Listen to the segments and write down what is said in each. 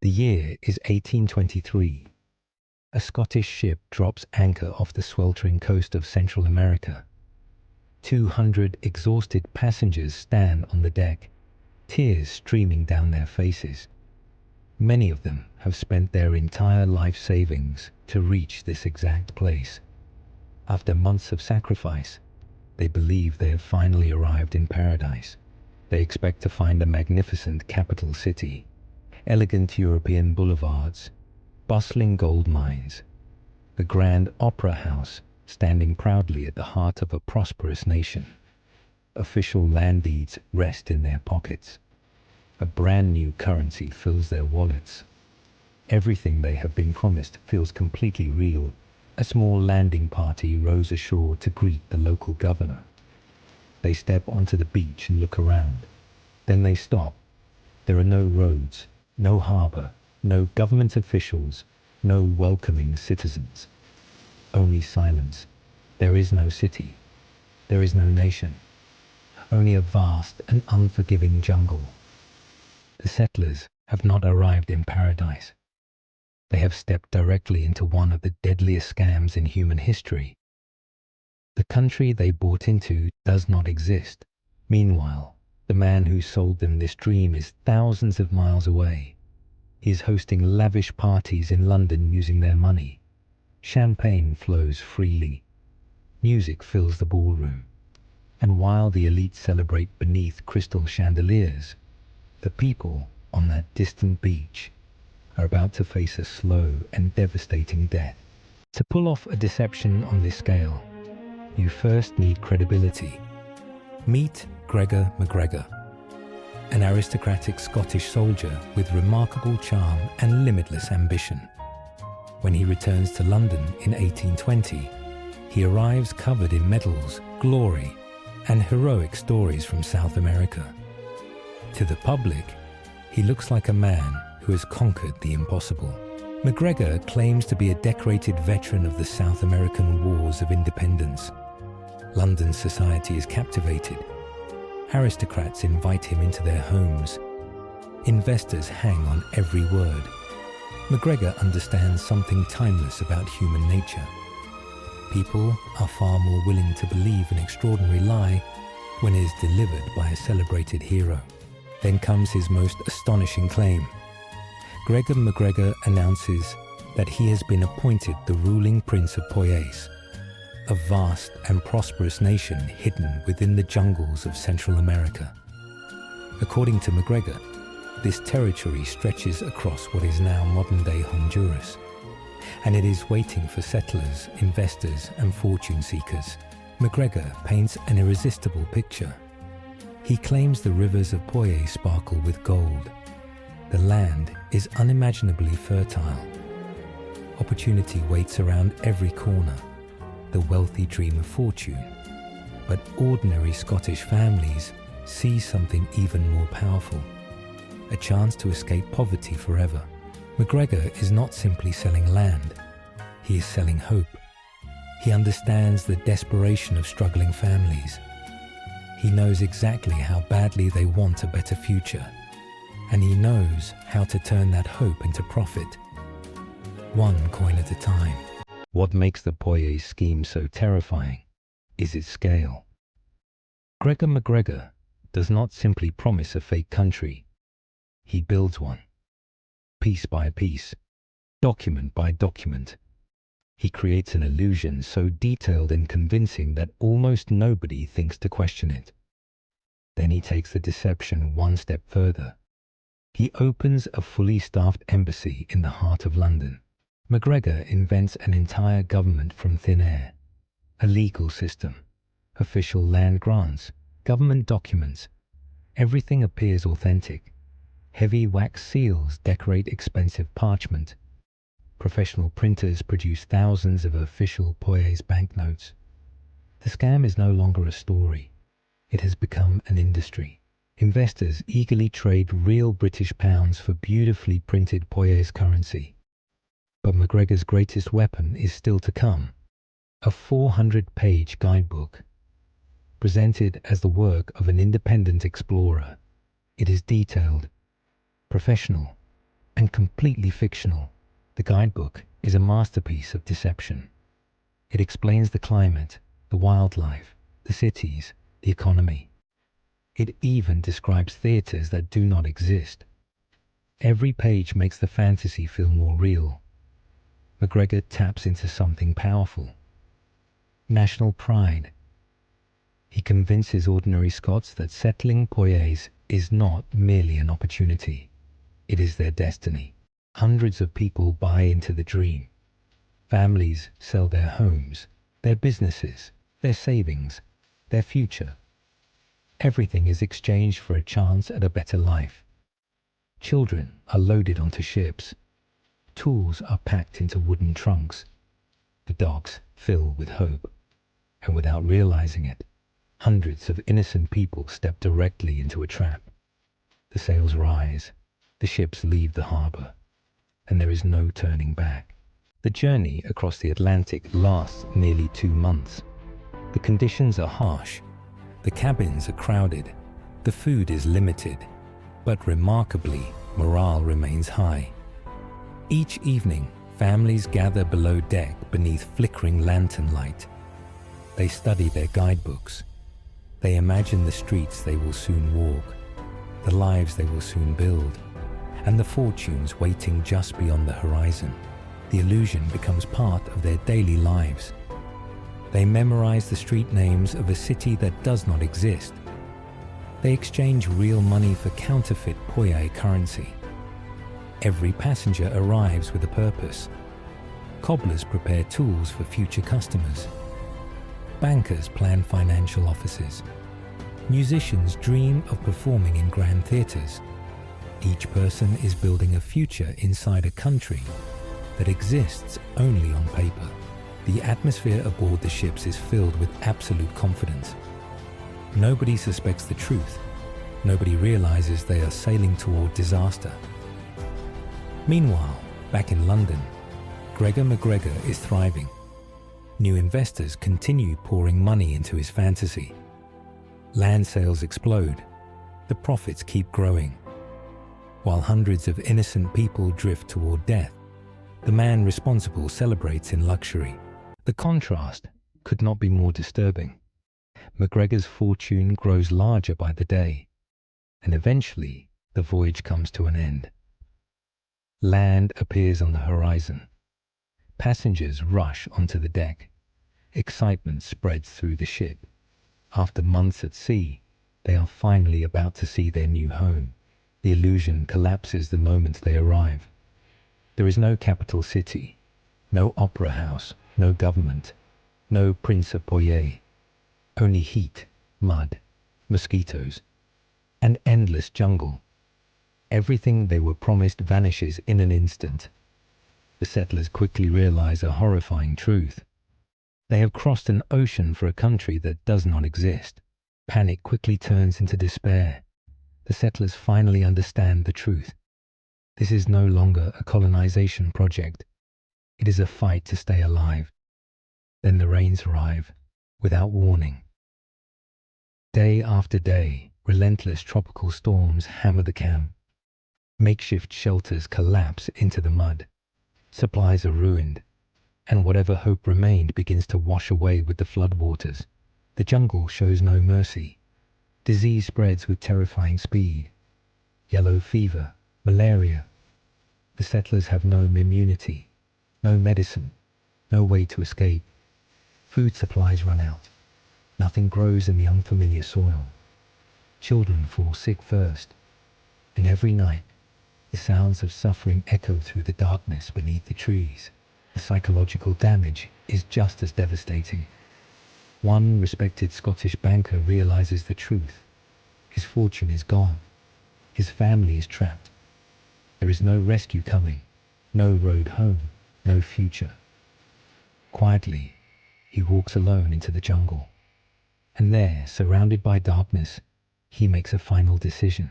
The year is 1823. A Scottish ship drops anchor off the sweltering coast of Central America. 200 exhausted passengers stand on the deck, tears streaming down their faces. Many of them have spent their entire life savings to reach this exact place. After months of sacrifice, they believe they have finally arrived in paradise. They expect to find a magnificent capital city, elegant European boulevards, bustling gold mines, the Grand Opera House standing proudly at the heart of a prosperous nation. Official land deeds rest in their pockets. A brand new currency fills their wallets. Everything they have been promised feels completely real. A small landing party rows ashore to greet the local governor. They step onto the beach and look around. Then they stop. There are no roads, no harbor, no government officials, no welcoming citizens. Only silence. There is no city. There is no nation. Only a vast and unforgiving jungle. The settlers have not arrived in paradise. They have stepped directly into one of the deadliest scams in human history. The country they bought into does not exist. Meanwhile, the man who sold them this dream is thousands of miles away. He is hosting lavish parties in London using their money. Champagne flows freely. Music fills the ballroom. And while the elite celebrate beneath crystal chandeliers, the people on that distant beach are about to face a slow and devastating death. To pull off a deception on this scale, you first need credibility. Meet Gregor MacGregor, an aristocratic Scottish soldier with remarkable charm and limitless ambition. When he returns to London in 1820, he arrives covered in medals, glory, and heroic stories from South America. To the public, he looks like a man who has conquered the impossible. MacGregor claims to be a decorated veteran of the South American Wars of Independence. London society is captivated. Aristocrats invite him into their homes. Investors hang on every word. MacGregor understands something timeless about human nature. People are far more willing to believe an extraordinary lie when it is delivered by a celebrated hero. Then comes his most astonishing claim. Gregor MacGregor announces that he has been appointed the ruling prince of Poyais, a vast and prosperous nation hidden within the jungles of Central America. According to MacGregor, this territory stretches across what is now modern-day Honduras, and it is waiting for settlers, investors, and fortune seekers. MacGregor paints an irresistible picture. He claims the rivers of Poyais sparkle with gold. The land is unimaginably fertile. Opportunity waits around every corner. The wealthy dream of fortune. But ordinary Scottish families see something even more powerful. A chance to escape poverty forever. MacGregor is not simply selling land. He is selling hope. He understands the desperation of struggling families. He knows exactly how badly they want a better future. And he knows how to turn that hope into profit. One coin at a time. What makes the Poyais scheme so terrifying is its scale. Gregor MacGregor does not simply promise a fake country. He builds one. Piece by piece, document by document. He creates an illusion so detailed and convincing that almost nobody thinks to question it. Then he takes the deception one step further. He opens a fully staffed embassy in the heart of London. MacGregor invents an entire government from thin air. A legal system, official land grants, government documents. Everything appears authentic. Heavy wax seals decorate expensive parchment. Professional printers produce thousands of official Poyais banknotes. The scam is no longer a story. It has become an industry. Investors eagerly trade real British pounds for beautifully printed Poyais currency. But MacGregor's greatest weapon is still to come. A 400-page guidebook. Presented as the work of an independent explorer, it is detailed, professional, and completely fictional. The guidebook is a masterpiece of deception. It explains the climate, the wildlife, the cities, the economy. It even describes theaters that do not exist. Every page makes the fantasy feel more real. MacGregor taps into something powerful. National pride. He convinces ordinary Scots that settling Poyais is not merely an opportunity. It is their destiny. Hundreds of people buy into the dream. Families sell their homes, their businesses, their savings, their future. Everything is exchanged for a chance at a better life. Children are loaded onto ships. Tools are packed into wooden trunks. The docks fill with hope. And without realizing it, hundreds of innocent people step directly into a trap. The sails rise, the ships leave the harbor, and there is no turning back. The journey across the Atlantic lasts nearly 2 months. The conditions are harsh, the cabins are crowded, the food is limited, but remarkably, morale remains high. Each evening, families gather below deck beneath flickering lantern light. They study their guidebooks. They imagine the streets they will soon walk, the lives they will soon build, and the fortunes waiting just beyond the horizon. The illusion becomes part of their daily lives. They memorize the street names of a city that does not exist. They exchange real money for counterfeit Poyais currency. Every passenger arrives with a purpose. Cobblers prepare tools for future customers. Bankers plan financial offices. Musicians dream of performing in grand theaters. Each person is building a future inside a country that exists only on paper. The atmosphere aboard the ships is filled with absolute confidence. Nobody suspects the truth. Nobody realizes they are sailing toward disaster. Meanwhile, back in London, Gregor MacGregor is thriving. New investors continue pouring money into his fantasy. Land sales explode. The profits keep growing. While hundreds of innocent people drift toward death, the man responsible celebrates in luxury. The contrast could not be more disturbing. MacGregor's fortune grows larger by the day, and eventually the voyage comes to an end. Land appears on the horizon. Passengers rush onto the deck. Excitement spreads through the ship. After months at sea, they are finally about to see their new home. The illusion collapses the moment they arrive. There is no capital city, no opera house, no government, no Prince of Poyais. Only heat, mud, mosquitoes, and endless jungle. Everything they were promised vanishes in an instant. The settlers quickly realize a horrifying truth. They have crossed an ocean for a country that does not exist. Panic quickly turns into despair. The settlers finally understand the truth. This is no longer a colonization project. It is a fight to stay alive. Then the rains arrive, without warning. Day after day, relentless tropical storms hammer the camp. Makeshift shelters collapse into the mud. Supplies are ruined, and whatever hope remained begins to wash away with the floodwaters. The jungle shows no mercy. Disease spreads with terrifying speed. Yellow fever, malaria. The settlers have no immunity, no medicine, no way to escape. Food supplies run out. Nothing grows in the unfamiliar soil. Children fall sick first, and every night the sounds of suffering echo through the darkness beneath the trees. The psychological damage is just as devastating. One respected Scottish banker realizes the truth. His fortune is gone. His family is trapped. There is no rescue coming, no road home, no future. Quietly, he walks alone into the jungle. And there, surrounded by darkness, he makes a final decision.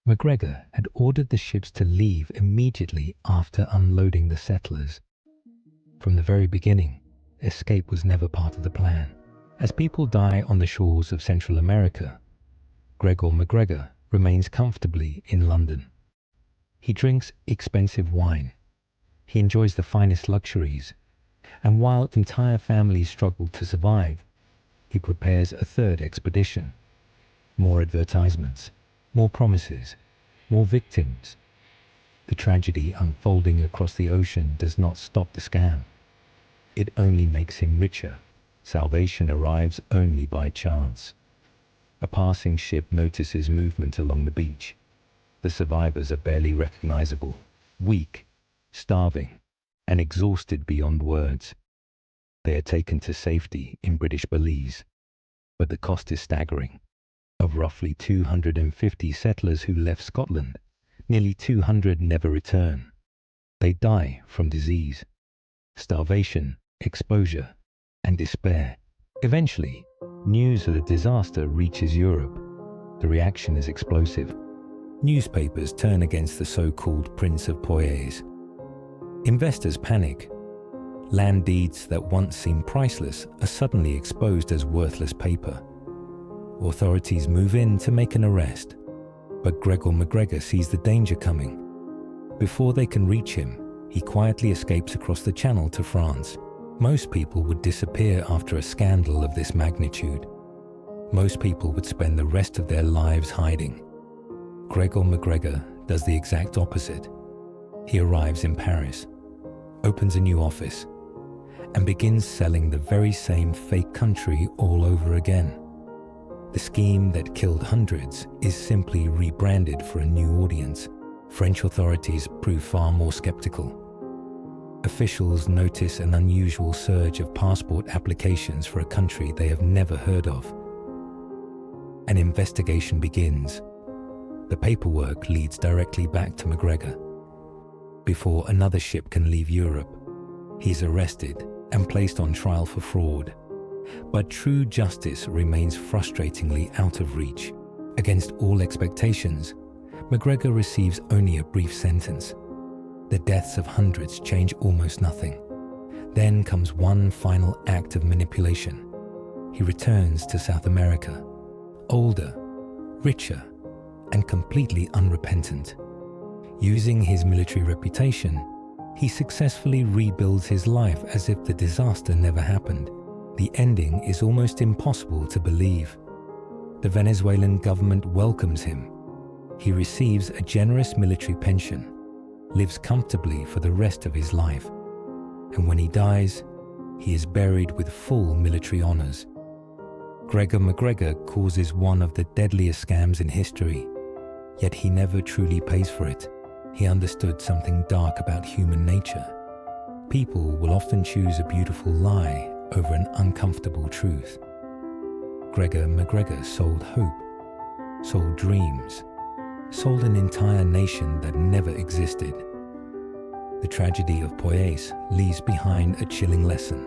MacGregor had ordered the ships to leave immediately after unloading the settlers. From the very beginning, escape was never part of the plan. As people die on the shores of Central America, Gregor MacGregor remains comfortably in London. He drinks expensive wine. He enjoys the finest luxuries. And while entire families struggle to survive, he prepares a third expedition. More advertisements, more promises, more victims. The tragedy unfolding across the ocean does not stop the scam. It only makes him richer. Salvation arrives only by chance. A passing ship notices movement along the beach. The survivors are barely recognizable, weak, starving, and exhausted beyond words. They are taken to safety in British Belize, but the cost is staggering. Of roughly 250 settlers who left Scotland, nearly 200 never return. They die from disease, starvation, exposure, and despair. Eventually, news of the disaster reaches Europe. The reaction is explosive. Newspapers turn against the so-called Prince of Poyais. Investors panic. Land deeds that once seemed priceless are suddenly exposed as worthless paper. Authorities move in to make an arrest, but Gregor MacGregor sees the danger coming. Before they can reach him, he quietly escapes across the channel to France. Most people would disappear after a scandal of this magnitude. Most people would spend the rest of their lives hiding. Gregor MacGregor does the exact opposite. He arrives in Paris, opens a new office, and begins selling the very same fake country all over again. The scheme that killed hundreds is simply rebranded for a new audience. French authorities prove far more skeptical. Officials notice an unusual surge of passport applications for a country they have never heard of. An investigation begins. The paperwork leads directly back to MacGregor. Before another ship can leave Europe, he's arrested and placed on trial for fraud. But true justice remains frustratingly out of reach. Against all expectations, MacGregor receives only a brief sentence. The deaths of hundreds change almost nothing. Then comes one final act of manipulation. He returns to South America, older, richer, and completely unrepentant. Using his military reputation, he successfully rebuilds his life as if the disaster never happened. The ending is almost impossible to believe. The Venezuelan government welcomes him. He receives a generous military pension, lives comfortably for the rest of his life, and when he dies, he is buried with full military honors. Gregor MacGregor causes one of the deadliest scams in history, yet he never truly pays for it. He understood something dark about human nature. People will often choose a beautiful lie over an uncomfortable truth. Gregor MacGregor sold hope, sold dreams, sold an entire nation that never existed. The tragedy of Poyais leaves behind a chilling lesson.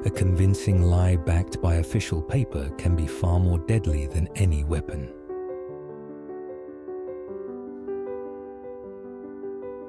A convincing lie backed by official paper can be far more deadly than any weapon.